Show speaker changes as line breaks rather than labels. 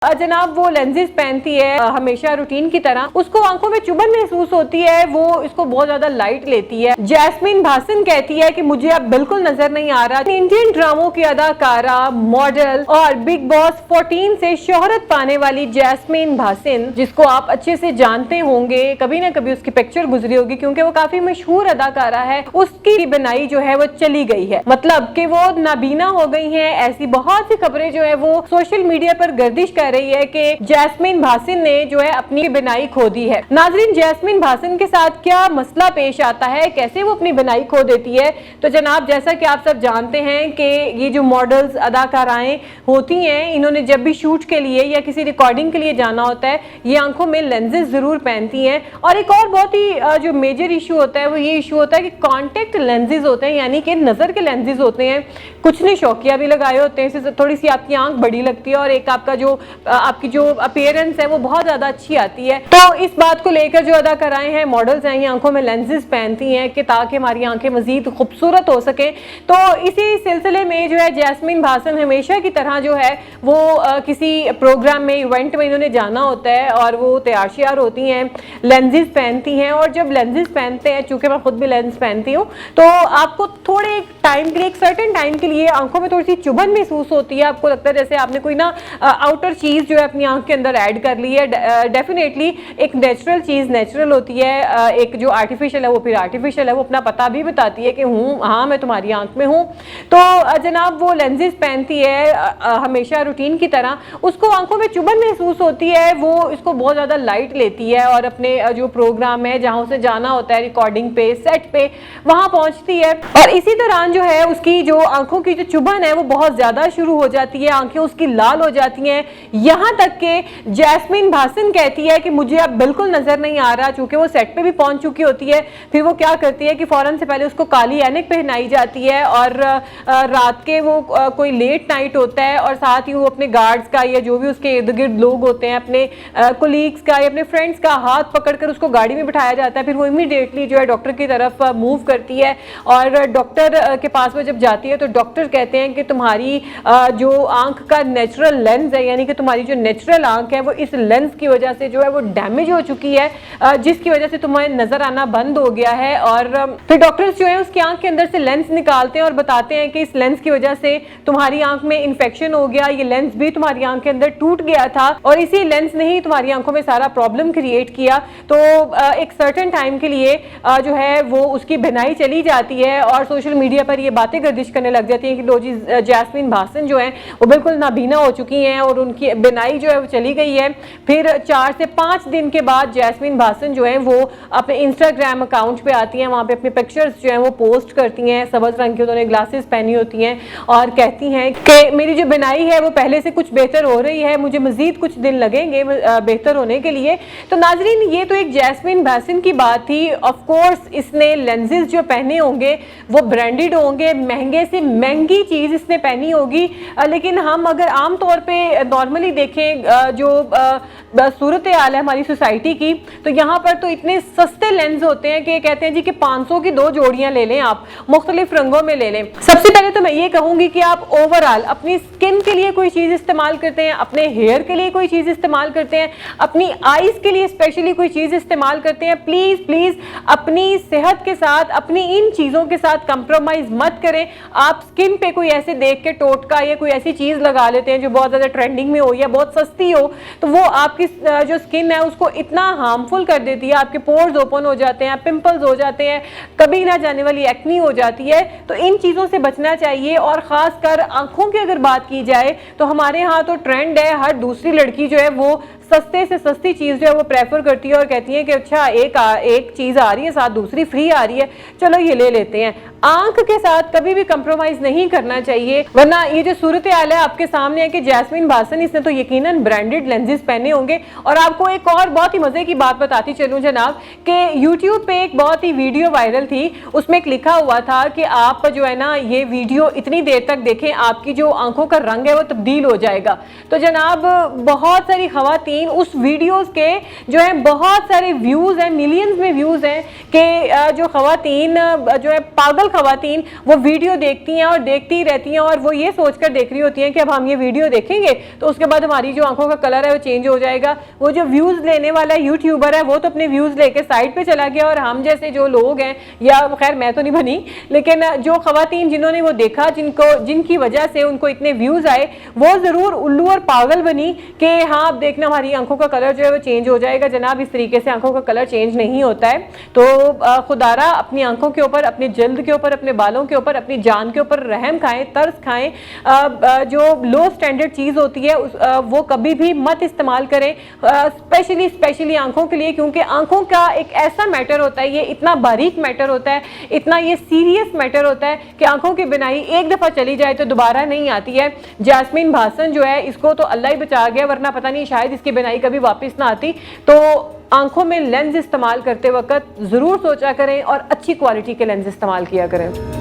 जनाब वो लेंसेज पहनती है हमेशा रूटीन की तरह, उसको आंखों में चुभन महसूस होती है, वो इसको बहुत ज्यादा लाइट लेती है। जैस्मीन भासन कहती है कि मुझे अब बिल्कुल नजर नहीं आ रहा। इंडियन ड्रामों की अदाकारा, मॉडल और बिग बॉस 14 से शोहरत पाने वाली जैस्मीन भासन, जिसको आप अच्छे से जानते होंगे, कभी ना कभी उसकी पिक्चर गुजरी होगी क्योंकि वो काफी मशहूर अदाकारा है। उसकी बनाई जो है वो चली गई है, मतलब कि वो नाबीना हो गई है। ऐसी बहुत सी खबरें जो है वो सोशल मीडिया पर गर्दिश कर रही है कि जैस्मीन भासन ने जो है अपनी बनाई खो दी है। नाजरीन, जैस्मीन भासन के साथ क्या मसला पेश आता है, कैसे वो अपनी बनाई खो देती है? तो जनाब, जैसा कि आप सब जानते हैं कि ये जो मॉडल्स अदाकाराएं होती हैं, इन्होंने जब भी शूट के लिए या किसी रिकॉर्डिंग के लिए जाना होता है, ये आंखों में लेंसेज जरूर पहनती हैं। और एक और बहुत ही जो मेजर इशू होता है वो ये इशू होता है कि कॉन्टेक्ट लेंसेज होते हैं, यानी कि नजर के लेंसेज होते हैं। कुछ ने शौकिया भी लगाए होते हैं, इससे थोड़ी सी आपकी आंख बड़ी लगती है और एक आपकी जो अपीयरेंस है वो बहुत ज्यादा अच्छी आती है। तो इस बात को लेकर जो अदाकाराएं हैं, मॉडल्स हैं, ये आंखों में लेंसेज पहनती हैं कि ताकि हमारी आंखें मजीद खूबसूरत हो सके। तो इसी सिलसिले में जो है जैस्मीन भासन हमेशा की तरह जो है वो किसी प्रोग्राम में, इवेंट में इन्होंने जाना होता है और वो तैयार श्यार होती हैं, लेंसेज पहनती हैं। और जब लेंसेज पहनते हैं, चूंकि मैं खुद भी लेंस पहनती हूँ, तो आपको थोड़े टाइम के लिए, एक सर्टेन टाइम के लिए आंखों में थोड़ी सी चुभन महसूस होती है। आपको लगता है जैसे आपने कोई ना आउटर चीज जो है अपनी आंख के अंदर ऐड कर ली है। डेफिनेटली एक नेचुरल चीज नेचुरल होती है, एक जो आर्टिफिशियल है वो फिर आर्टिफिशियल है। वो अपना पता भी बताती है कि हाँ मैं तुम्हारी आंख में हूँ। तो जनाब वो लेंसेज पहनती है हमेशा रूटीन की तरह, उसको आंखों में चुभन महसूस होती है, वो इसको बहुत ज्यादा लाइट लेती है और अपने जो प्रोग्राम है, जहाँ उसे जाना होता है रिकॉर्डिंग पे, सेट पे, वहां पहुंचती है। और इसी दौरान जो है उसकी जो आंखों की जो चुभन है वो बहुत ज्यादा शुरू हो जाती है, आंखें उसकी लाल हो जाती हैं। यहां तक कि जैस्मीन भासन कहती है कि मुझे अब बिल्कुल नजर नहीं आ रहा, चूंकि वो सेट पे भी पहुंच चुकी होती है। फिर वो क्या करती है कि फौरन से पहले उसको काली ऐनक पहनाई जाती है और रात के वो कोई लेट नाइट होता है और साथ ही वो अपने गार्ड्स का या जो भी उसके इर्द गिर्द लोग होते हैं, अपने कोलीग्स का या अपने फ्रेंड्स का हाथ पकड़कर उसको गाड़ी में बिठाया जाता है। फिर वो इमीडिएटली जो है डॉक्टर की तरफ मूव करती है और डॉक्टर के पास वो जब जाती है तो डॉक्टर कहते हैं कि तुम्हारी जो आंख का नेचुरल लेंस है, यानी कि तुम्हारी जो नेचुरल आंख है वो इस लेंस की वजह से जो है वो डैमेज हो चुकी है, जिसकी वजह से तुम्हें नजर आना बंद हो गया है। और फिर डॉक्टर्स जो है उसकी आंख के अंदर से लेंस निकालते हैं और बताते हैं कि इस लेंस की वजह से तुम्हारी आंख में इन्फेक्शन हो गया, ये लेंस भी तुम्हारी आंख के अंदर टूट गया था और इसी लेंस ने ही तुम्हारी आंखों में सारा प्रॉब्लम क्रिएट किया। तो एक सर्टेन टाइम के लिए जो है वो उसकी बनाई चली जाती है और सोशल मीडिया पर ये बातें गर्दिश करने लग जाती हैं कि लो जी, जैस्मीन भासन जो है वो बिल्कुल नाबीना हो चुकी हैं और उनकी बनाई जो है वो चली गई है। फिर 4 से 5 दिन के बाद जैस्मीन भासन जो है वो अपने इंस्टाग्राम अकाउंट पे आती हैं, वहाँ पे अपने पिक्चर्स जो हैं वो पोस्ट करती हैं। सब्ज रंग की उन्होंने ग्लासेस पहनी होती हैं और कहती हैं कि मेरी जो बनाई है वो पहले से कुछ बेहतर हो रही है, मुझे मजीद कुछ दिन लगेंगे बेहतर होने के लिए। तो नाजरीन, ये तो एक जैस्मीन भासन की बात थी। ऑफ कोर्स इसने लेंसेज जो पहने होंगे वो ब्रांडेड होंगे, महंगे से महंगी चीज इसने पहनी होगी। लेकिन हम अगर आम तौर पे नॉर्मली देखें जो सूरत हाल है हमारी सोसाइटी की, तो यहाँ पर तो इतने सस्ते लेंस होते हैं कि कहते हैं जी कि 500 की 2 जोड़ियां ले लें, आप मुख्तलिफ रंगों में ले लें। सबसे पहले तो मैं ये कहूंगी कि आप ओवरऑल अपनी स्किन के लिए कोई चीज इस्तेमाल करते हैं, अपने हेयर के लिए कोई चीज इस्तेमाल करते हैं, अपनी आईज के लिए स्पेशली कोई चीज इस्तेमाल करते हैं, प्लीज प्लीज अपनी सेहत के साथ, अपनी इन चीजों के साथ कंप्रोमाइज मत करें। आप स्किन पे कोई ऐसे देख के टोटका या कोई ऐसी चीज लगा लेते हैं जो बहुत ज्यादा ट्रेंडिंग में हो या बहुत सस्ती हो, तो वो आपकी जो स्किन है उसको इतना हार्मफुल कर देती है, आपके पोर्स ओपन हो जाते हैं, पिंपल्स हो जाते हैं, कभी ना जाने वाली एक्नी हो जाती है। तो इन चीजों से बचना चाहिए। और खासकर आंखों की अगर बात की जाए तो हमारे यहाँ तो ट्रेंड है, हर दूसरी लड़की जो है वो सस्ते से सस्ती चीज जो है वो प्रेफर करती है और कहती है कि अच्छा एक चीज आ रही है साथ दूसरी फ्री आ रही है, चलो ये ले लेते हैं। आंख के साथ कभी भी कंप्रोमाइज नहीं करना चाहिए, वरना ये जो सूरत हाल है आपके सामने है कि जैस्मीन भासन, इसने तो यकीनन ब्रांडेड लेंसेज पहने होंगे। और आपको एक और बहुत ही मजे की बात बताती चलूं जनाब कि यूट्यूब पे एक बहुत ही वीडियो वायरल थी, उसमें एक लिखा हुआ था कि आप जो है ना ये वीडियो इतनी देर तक देखें, आपकी जो आंखों का रंग है वो तब्दील हो जाएगा। तो जनाब बहुत सारी खवातीन खवातीन उस वीडियोस के जो है बहुत सारे व्यूज हैं, मिलियंस में व्यूज हैं कि जो खवातीन जो है पागल खवातीन वो वीडियो देखती हैं और देखती रहती हैं और वो ये सोचकर देख रही होती हैं कि अब हम ये वीडियो देखेंगे तो उसके बाद हमारी जो आंखों का कलर है वो चेंज हो जाएगा। वो जो व्यूज लेने वाला यूट्यूबर है वो तो अपने व्यूज लेके साइड पे चला गया और हम जैसे जो लोग हैं, या खैर मैं तो नहीं बनी, लेकिन जो खवातीन जिन्होंने वो देखा, जिनकी वजह से उनको इतने व्यूज आए, वो जरूर उल्लू और पागल बनी कि हाँ अब देखना हमारी आंखों का कलर जो है वो चेंज हो जाएगा। जनाब इस तरीके से आंखों का कलर चेंज नहीं होता है। तो खुदारा अपनी आंखों के ऊपर, अपने जल्द के ऊपर, अपने बालों के ऊपर, अपनी जान के ऊपर रहम खाएं, तरस खाएं। जो लो स्टैंडर्ड चीज होती है वो कभी भी मत इस्तेमाल करें, स्पेशली आंखों के लिए, क्योंकि आंखों का एक ऐसा मैटर होता है, ये इतना बारीक मैटर होता है, इतना ये सीरियस मैटर होता है कि आंखों की बिनाई एक दफा चली जाए तो दोबारा नहीं आती है। जैस्मीन भासन जो है इसको तो अल्लाह ही बचा गया, वरना पता नहीं शायद इसकी बिनाई कभी वापस ना आती। तो आंखों में लेंस इस्तेमाल करते वक्त जरूर सोचा करें और अच्छी क्वालिटी के लेंस इस्तेमाल किया करें।